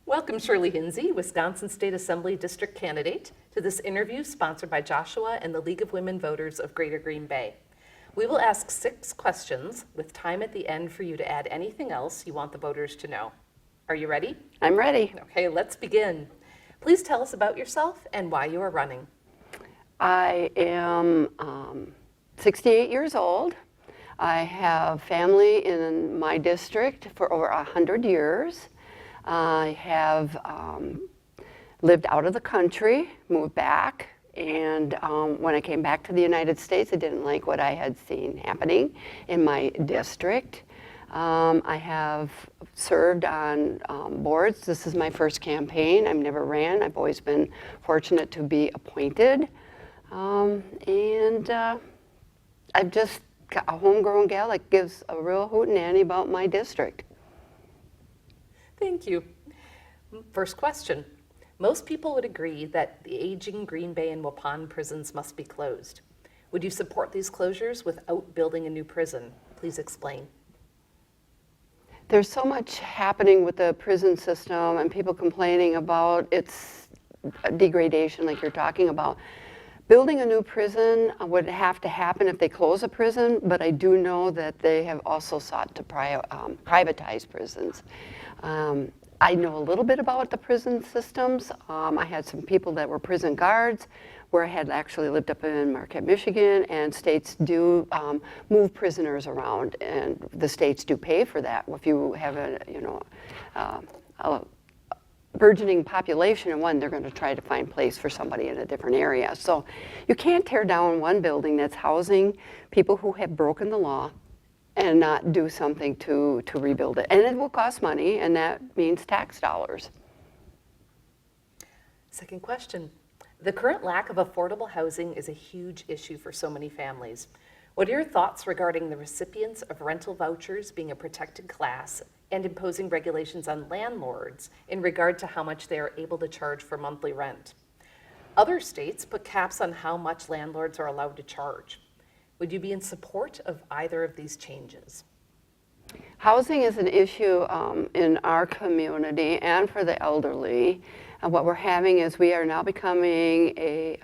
Welcome, Shirley Hinze, Wisconsin State Assembly District Candidate, to this interview sponsored by Joshua and the League of Women Voters of Greater Green Bay. We will ask 6 questions with time at the end for you to add anything else you want the voters to know. Are you ready? I'm ready. Okay, let's begin. Please tell us about yourself and why you are running. I am 68 years old. I have family in my district for over 100 years. I have lived out of the country, moved back, and when I came back to the United States, I didn't like what I had seen happening in my district. I have served on boards. This is my first campaign. I've never ran. I've always been fortunate to be appointed. I've just got a homegrown gal that gives a real hootenanny about my district. Thank you. First question. Most people would agree that the aging Green Bay and Waupun prisons must be closed. Would you support these closures without building a new prison? Please explain. There's so much happening with the prison system and people complaining about its degradation like you're talking about. Building a new prison would have to happen if they close a prison, but I do know that they have also sought to privatize prisons. I know a little bit about the prison systems. I had some people that were prison guards where I had actually lived up in Marquette, Michigan, and states do move prisoners around, and the states do pay for that. If you have a burgeoning population in one, they're going to try to find place for somebody in a different area. So you can't tear down one building that's housing people who have broken the law and not do something to rebuild it. And it will cost money, and that means tax dollars. Second question. The current lack of affordable housing is a huge issue for so many families. What are your thoughts regarding the recipients of rental vouchers being a protected class and imposing regulations on landlords in regard to how much they are able to charge for monthly rent? Other states put caps on how much landlords are allowed to charge. Would you be in support of either of these changes? Housing is an issue in our community and for the elderly. What we're having is we are now becoming a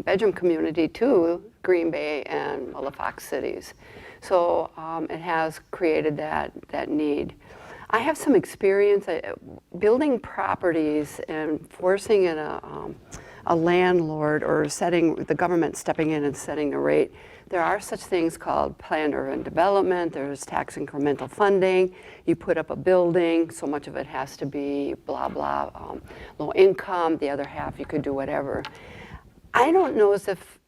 bedroom community to Green Bay and the Fox cities. So it has created that need. I have some experience building properties and forcing in a landlord or setting the government stepping in and setting the rate. There are such things called planned urban development. There's tax incremental funding. You put up a building, so much of it has to be blah, blah, low income. The other half, you could do whatever. I don't know as if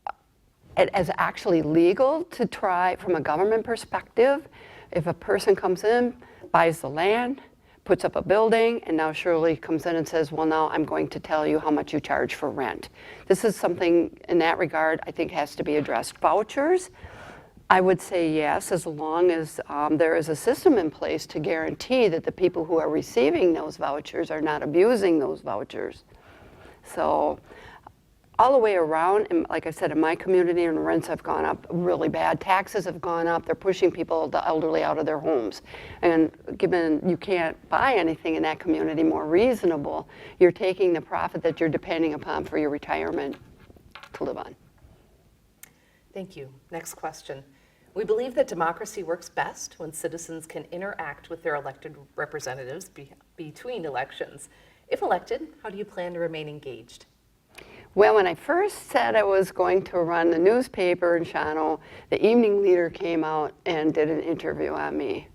it is actually legal to try from a government perspective. If a person comes in, buys the land, puts up a building, and now Shirley comes in and says, well, now I'm going to tell you how much you charge for rent. This is something in that regard I think has to be addressed. Vouchers, I would say yes, as long as there is a system in place to guarantee that the people who are receiving those vouchers are not abusing those vouchers. So all the way around, and like I said, in my community, and rents have gone up really bad. Taxes have gone up. They're pushing people, the elderly, out of their homes. And given you can't buy anything in that community more reasonable, you're taking the profit that you're depending upon for your retirement to live on. Thank you. Next question. We believe that democracy works best when citizens can interact with their elected representatives between elections. If elected, how do you plan to remain engaged? Well, when I first said I was going to run the newspaper in Shawano, the evening leader came out and did an interview on me.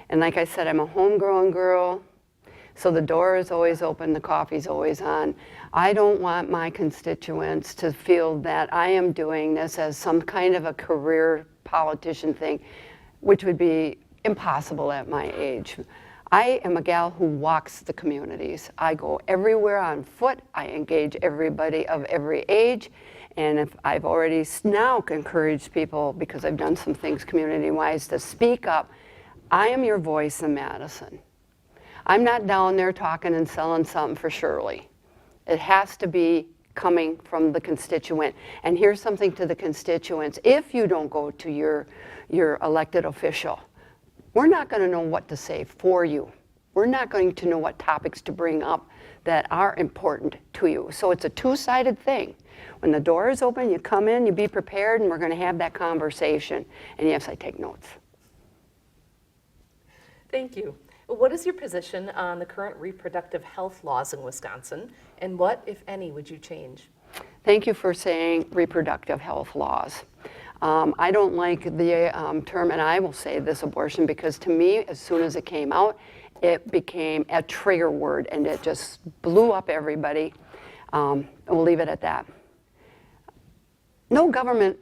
And like I said, I'm a homegrown girl, so the door is always open, the coffee's always on. I don't want my constituents to feel that I am doing this as some kind of a career politician thing, which would be impossible at my age. I am a gal who walks the communities. I go everywhere on foot. I engage everybody of every age. And if I've already now encouraged people, because I've done some things community-wise, to speak up, I am your voice in Madison. I'm not down there talking and selling something for Shirley. It has to be coming from the constituent. And here's something to the constituents. If you don't go to your elected official, we're not going to know what to say for you. we're not going to know what topics to bring up that are important to you. So it's a two-sided thing. When the door is open, you come in, you be prepared, and we're going to have that conversation. And yes, I take notes. Thank you. What is your position on the current reproductive health laws in Wisconsin, and what, if any, would you change? Thank you for saying reproductive health laws. I don't like the term, and I will say this, abortion, because to me, as soon as it came out, it became a trigger word, and it just blew up everybody. We'll leave it at that. No government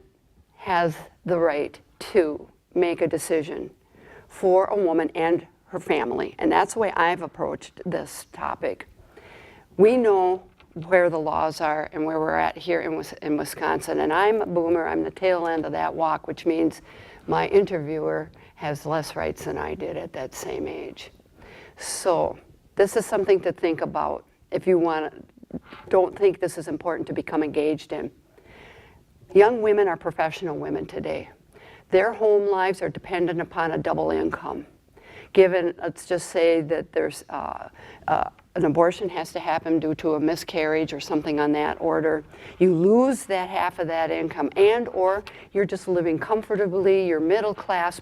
has the right to make a decision for a woman and her family, and that's the way I've approached this topic. We know where the laws are and where we're at here in Wisconsin, and I'm a boomer. I'm the tail end of that walk, which means my interviewer has less rights than I did at that same age. So this is something to think about if you don't think this is important to become engaged in. Young women are professional women today. Their home lives are dependent upon a double income. Given, let's just say that there's an abortion has to happen due to a miscarriage or something on that order, you lose that half of that income, and or you're just living comfortably, you're middle class,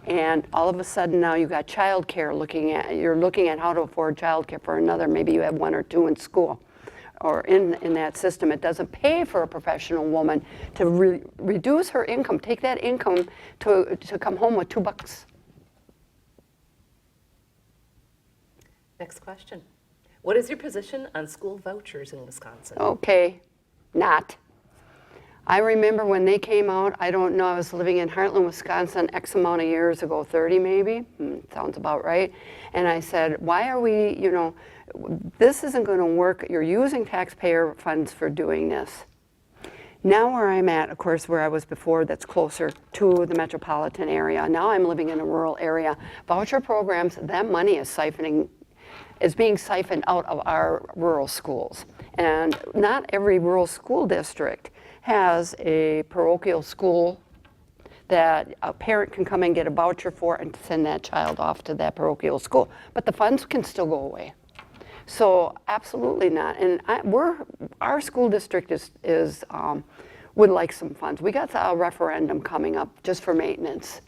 and all of a sudden now you've got child care you're looking at how to afford child care for another, maybe you have one or two in school. Or in that system, it doesn't pay for a professional woman to reduce her income, take that income to come home with $2. Next question. What is your position on school vouchers in Wisconsin? Okay, not. I remember when they came out, I don't know, I was living in Heartland, Wisconsin, X amount of years ago, 30 maybe, sounds about right. And I said, why are we, this isn't going to work. You're using taxpayer funds for doing this. Now where I'm at, of course, where I was before, that's closer to the metropolitan area. Now I'm living in a rural area. Voucher programs, that money is being siphoned out of our rural schools. And not every rural school district has a parochial school that a parent can come and get a voucher for and send that child off to that parochial school. But the funds can still go away. So absolutely not. And our school district would like some funds. We got a referendum coming up just for maintenance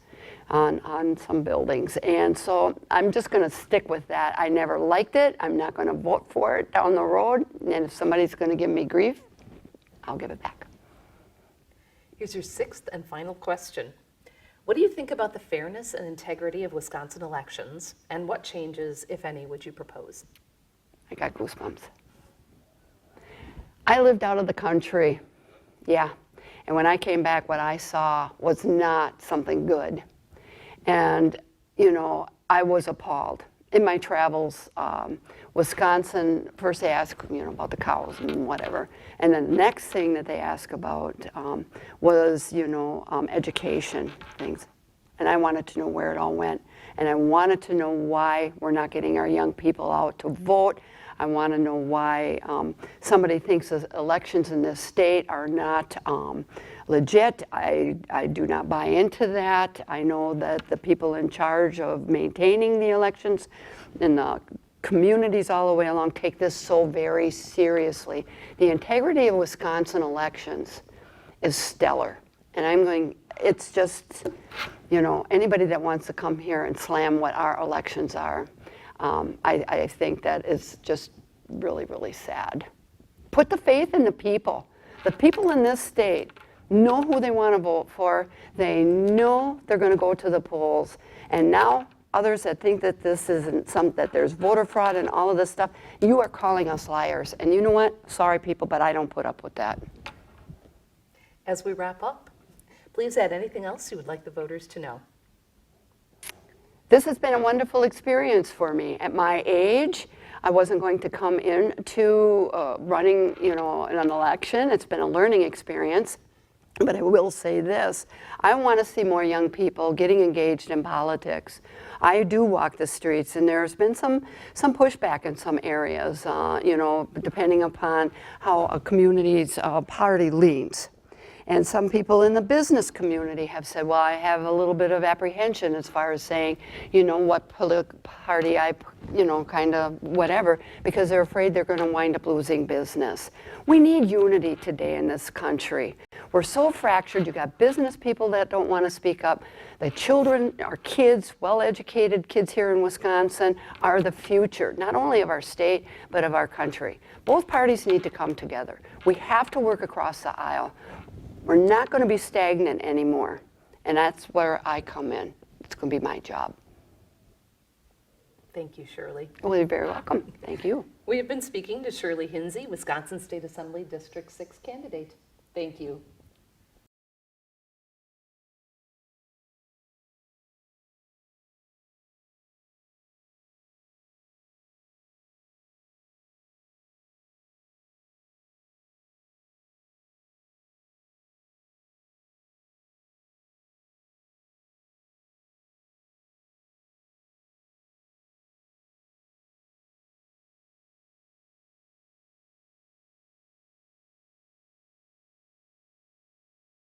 on some buildings. And so I'm just going to stick with that. I never liked it. I'm not going to vote for it down the road. And if somebody's going to give me grief, I'll give it back. Here's your sixth and final question. What do you think about the fairness and integrity of Wisconsin elections, and what changes, if any, would you propose? I got goosebumps. I lived out of the country, yeah. And when I came back, what I saw was not something good. And, I was appalled. In my travels, Wisconsin, first they ask, about the cows and whatever. And then the next thing that they ask about was, education things. And I wanted to know where it all went. And I wanted to know why we're not getting our young people out to vote. I want to know why somebody thinks elections in this state are not legit. I do not buy into that. I know that the people in charge of maintaining the elections and the communities all the way along take this so very seriously. The integrity of Wisconsin elections is stellar. And it's just, anybody that wants to come here and slam what our elections are, I think that is just really, really sad. Put the faith in the people. The people in this state know who they want to vote for. They know they're going to go to the polls. And now others that think that this isn't that there's voter fraud and all of this stuff, you are calling us liars. And you know what? Sorry, people, but I don't put up with that. As we wrap up, please add anything else you would like the voters to know. This has been a wonderful experience for me. At my age, I wasn't going to come into running, an election. It's been a learning experience. But I will say this, I want to see more young people getting engaged in politics. I do walk the streets, and there's been some pushback in some areas, depending upon how a community's party leans. And some people in the business community have said, well, I have a little bit of apprehension as far as saying, you know, what political party I, you know, kind of whatever, because they're afraid they're going to wind up losing business. We need unity today in this country. We're so fractured. You got business people that don't want to speak up. The children, our kids, well-educated kids here in Wisconsin, are the future, not only of our state, but of our country. Both parties need to come together. We have to work across the aisle. We're not going to be stagnant anymore. And that's where I come in. It's going to be my job. Thank you, Shirley. Well, you're very welcome. Thank you. We have been speaking to Shirley Hinze, Wisconsin State Assembly District 6 candidate. Thank you.